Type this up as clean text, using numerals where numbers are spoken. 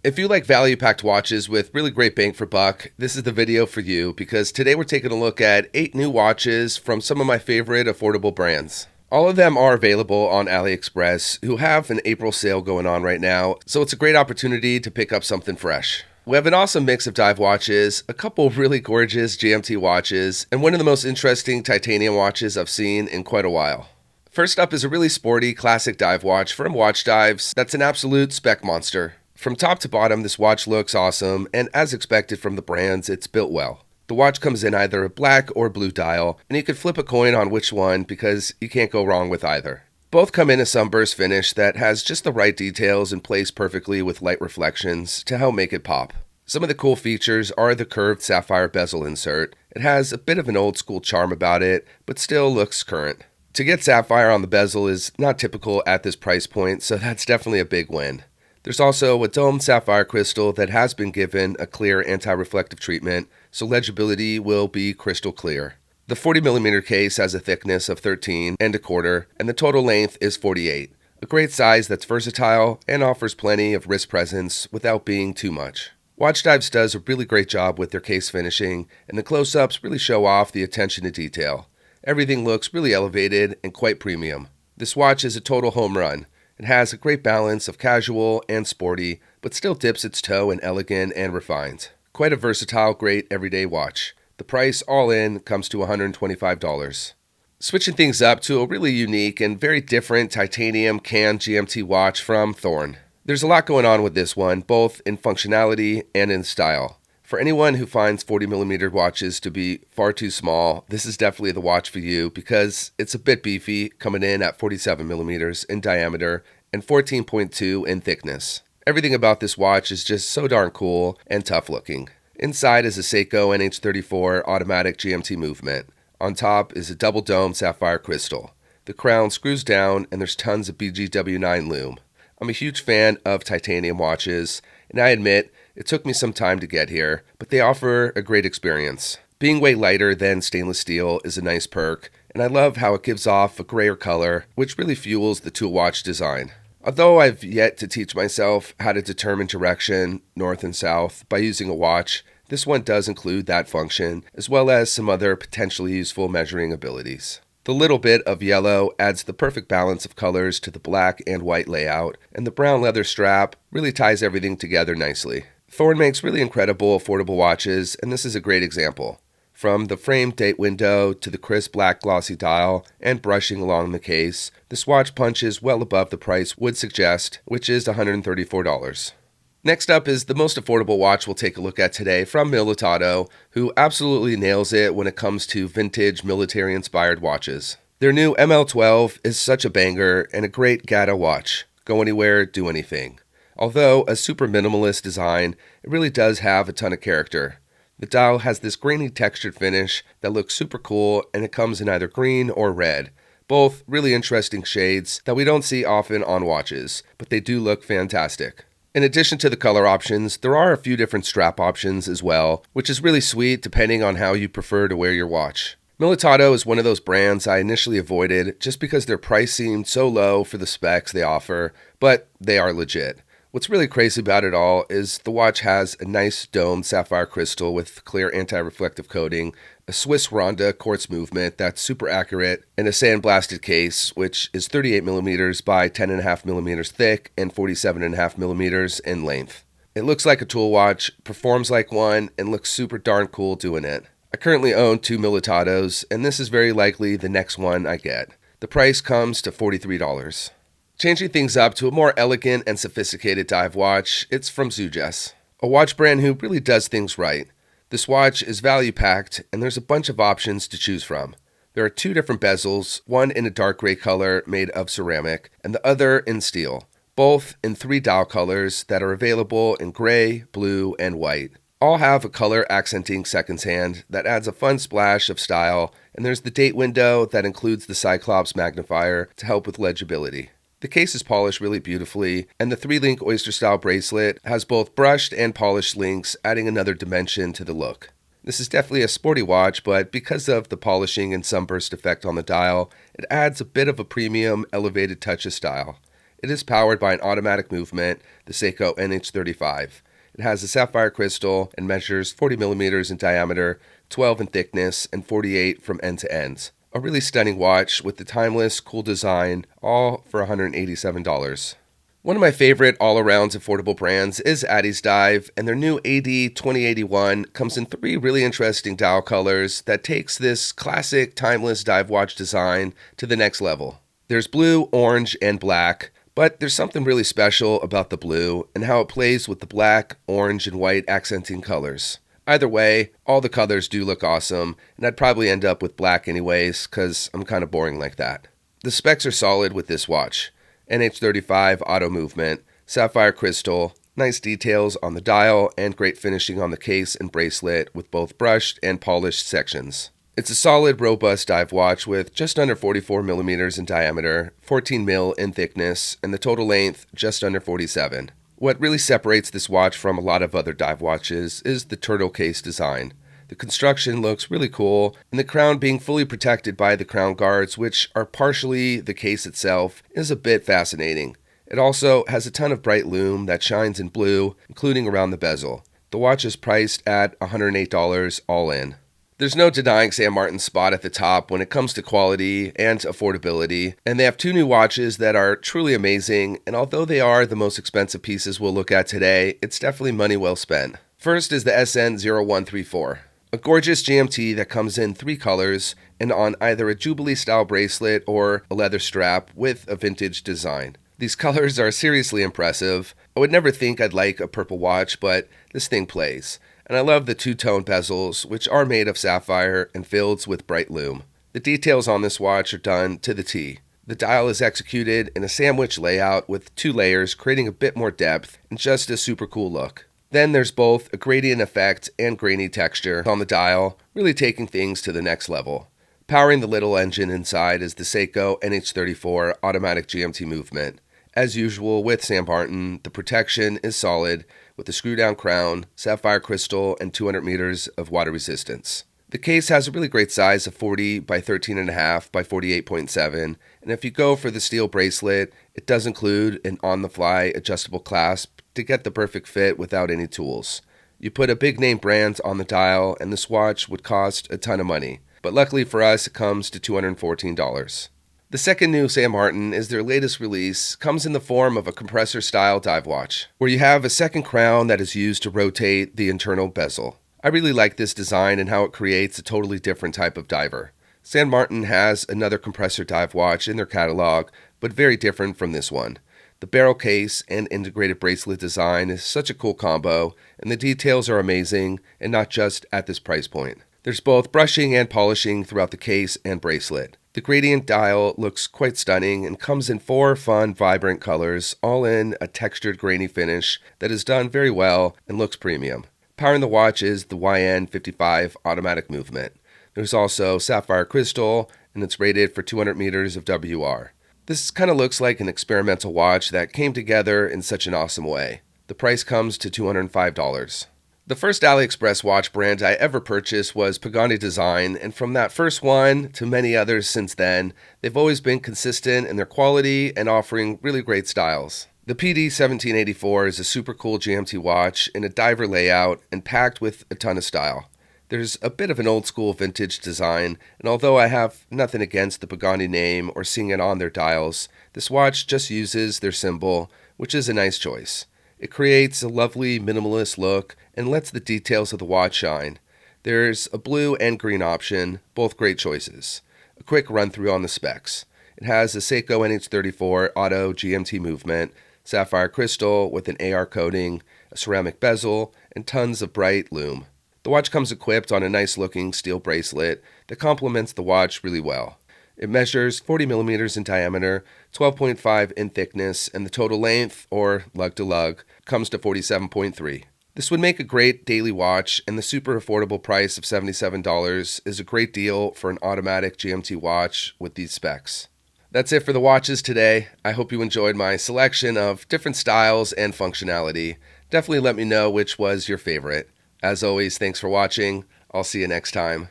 If you like value-packed watches with really great bang for buck, this is the video for you because today we're taking a look at 8 new watches from some of my favorite affordable brands. All of them are available on Aliexpress, who have an April sale going on right now, so it's a great opportunity to pick up something fresh. We have an awesome mix of dive watches, a couple of really gorgeous GMT watches, and one of the most interesting titanium watches I've seen in quite a while. First up is a really sporty classic dive watch from Watchdives that's an absolute spec monster. From top to bottom, this watch looks awesome, and as expected from the brands, it's built well. The watch comes in either a black or blue dial, and you can flip a coin on which one because you can't go wrong with either. Both come in a sunburst finish that has just the right details and plays perfectly with light reflections to help make it pop. Some of the cool features are the curved sapphire bezel insert. It has a bit of an old school charm about it, but still looks current. To get sapphire on the bezel is not typical at this price point, so that's definitely a big win. There's also a domed sapphire crystal that has been given a clear anti-reflective treatment, so legibility will be crystal clear. The 40mm case has a thickness of 13 and a quarter, and the total length is 48. A great size that's versatile and offers plenty of wrist presence without being too much. Watchdives does a really great job with their case finishing, and the close-ups really show off the attention to detail. Everything looks really elevated and quite premium. This watch is a total home run. It has a great balance of casual and sporty, but still dips its toe in elegant and refined. Quite a versatile, great everyday watch. The price all in comes to $125. Switching things up to a really unique and very different titanium can GMT watch from Thorne. There's a lot going on with this one, both in functionality and in style. For anyone who finds 40mm watches to be far too small, this is definitely the watch for you because it's a bit beefy, coming in at 47mm in diameter and 14.2 in thickness. Everything about this watch is just so darn cool and tough looking. Inside is a Seiko NH34 automatic GMT movement. On top is a double dome sapphire crystal. The crown screws down and there's tons of BGW9 lume. I'm a huge fan of titanium watches, and I admit it took me some time to get here, but they offer a great experience. Being way lighter than stainless steel is a nice perk, and I love how it gives off a grayer color, which really fuels the tool watch design. Although I've yet to teach myself how to determine direction, north and south, by using a watch, this one does include that function, as well as some other potentially useful measuring abilities. The little bit of yellow adds the perfect balance of colors to the black and white layout, and the brown leather strap really ties everything together nicely. Thorne makes really incredible affordable watches, and this is a great example. From the framed date window to the crisp black glossy dial and brushing along the case, this watch punches well above the price would suggest, which is $134. Next up is the most affordable watch we'll take a look at today from Militado, who absolutely nails it when it comes to vintage military-inspired watches. Their new ML12 is such a banger and a great Gata watch. Go anywhere, do anything. Although a super minimalist design, it really does have a ton of character. The dial has this grainy textured finish that looks super cool, and it comes in either green or red. Both really interesting shades that we don't see often on watches, but they do look fantastic. In addition to the color options, there are a few different strap options as well, which is really sweet depending on how you prefer to wear your watch. Militado is one of those brands I initially avoided just because their price seemed so low for the specs they offer, but they are legit. What's really crazy about it all is the watch has a nice domed sapphire crystal with clear anti-reflective coating, a Swiss Ronda quartz movement that's super accurate, and a sandblasted case, which is 38mm by 10.5mm thick and 47.5mm in length. It looks like a tool watch, performs like one, and looks super darn cool doing it. I currently own 2 Militados, and this is very likely the next one I get. The price comes to $43. Changing things up to a more elegant and sophisticated dive watch, it's from Sugess, a watch brand who really does things right. This watch is value-packed, and there's a bunch of options to choose from. There are 2 different bezels, one in a dark gray color made of ceramic, and the other in steel, both in 3 dial colors that are available in gray, blue, and white. All have a color accenting seconds hand that adds a fun splash of style, and there's the date window that includes the Cyclops magnifier to help with legibility. The case is polished really beautifully, and the 3-link oyster-style bracelet has both brushed and polished links, adding another dimension to the look. This is definitely a sporty watch, but because of the polishing and sunburst effect on the dial, it adds a bit of a premium, elevated touch of style. It is powered by an automatic movement, the Seiko NH35. It has a sapphire crystal and measures 40 millimeters in diameter, 12 in thickness, and 48 from end to end. A really stunning watch with the timeless, cool design, all for $187. One of my favorite all-around affordable brands is Addies Dive, and their new AD 2081 comes in 3 really interesting dial colors that takes this classic timeless dive watch design to the next level. There's blue, orange, and black, but there's something really special about the blue and how it plays with the black, orange, and white accenting colors. Either way, all the colors do look awesome, and I'd probably end up with black anyways, because I'm kind of boring like that. The specs are solid with this watch. NH35 auto movement, sapphire crystal, nice details on the dial, and great finishing on the case and bracelet with both brushed and polished sections. It's a solid, robust dive watch with just under 44 millimeters in diameter, 14 mil in thickness, and the total length just under 47. What really separates this watch from a lot of other dive watches is the turtle case design. The construction looks really cool, and the crown being fully protected by the crown guards, which are partially the case itself, is a bit fascinating. It also has a ton of bright lume that shines in blue, including around the bezel. The watch is priced at $108 all in. There's no denying San Martin's spot at the top when it comes to quality and affordability, and they have 2 new watches that are truly amazing, and although they are the most expensive pieces we'll look at today, it's definitely money well spent. First is the SN0134. A gorgeous GMT that comes in 3 colors and on either a Jubilee-style bracelet or a leather strap with a vintage design. These colors are seriously impressive. I would never think I'd like a purple watch, but this thing plays. And I love the 2-tone bezels, which are made of sapphire and filled with bright lume. The details on this watch are done to the T. The dial is executed in a sandwich layout with 2 layers, creating a bit more depth and just a super cool look. Then there's both a gradient effect and grainy texture on the dial, really taking things to the next level. Powering the little engine inside is the Seiko NH34 automatic GMT movement. As usual with San Martin, the protection is solid with a screw-down crown, sapphire crystal, and 200 meters of water resistance. The case has a really great size of 40 by 13.5 by 48.7, and if you go for the steel bracelet, it does include an on-the-fly adjustable clasp to get the perfect fit without any tools. You put a big name brand on the dial and this watch would cost a ton of money, but luckily for us it comes to $214. The second new San Martin is their latest release, comes in the form of a compressor style dive watch, where you have a second crown that is used to rotate the internal bezel. I really like this design and how it creates a totally different type of diver. San Martin has another compressor dive watch in their catalog, but very different from this one. The barrel case and integrated bracelet design is such a cool combo, and the details are amazing, and not just at this price point. There's both brushing and polishing throughout the case and bracelet. The gradient dial looks quite stunning and comes in 4 fun, vibrant colors, all in a textured grainy finish that is done very well and looks premium. Powering the watch is the YN55 automatic movement. There's also sapphire crystal, and it's rated for 200 meters of WR. This kind of looks like an experimental watch that came together in such an awesome way. The price comes to $205. The first Aliexpress watch brand I ever purchased was Pagani Design, and from that first one to many others since then, they've always been consistent in their quality and offering really great styles. The PD 1784 is a super cool GMT watch in a diver layout and packed with a ton of style. There's a bit of an old school vintage design, and although I have nothing against the Pagani name or seeing it on their dials, this watch just uses their symbol, which is a nice choice. It creates a lovely minimalist look and lets the details of the watch shine. There's a blue and green option, both great choices. A quick run through on the specs. It has a Seiko NH34 auto GMT movement, sapphire crystal with an AR coating, a ceramic bezel, and tons of bright lume. The watch comes equipped on a nice looking steel bracelet that complements the watch really well. It measures 40 millimeters in diameter, 12.5 in thickness, and the total length, or lug to lug, comes to 47.3. This would make a great daily watch, and the super affordable price of $77 is a great deal for an automatic GMT watch with these specs. That's it for the watches today. I hope you enjoyed my selection of different styles and functionality. Definitely let me know which was your favorite. As always, thanks for watching. I'll see you next time.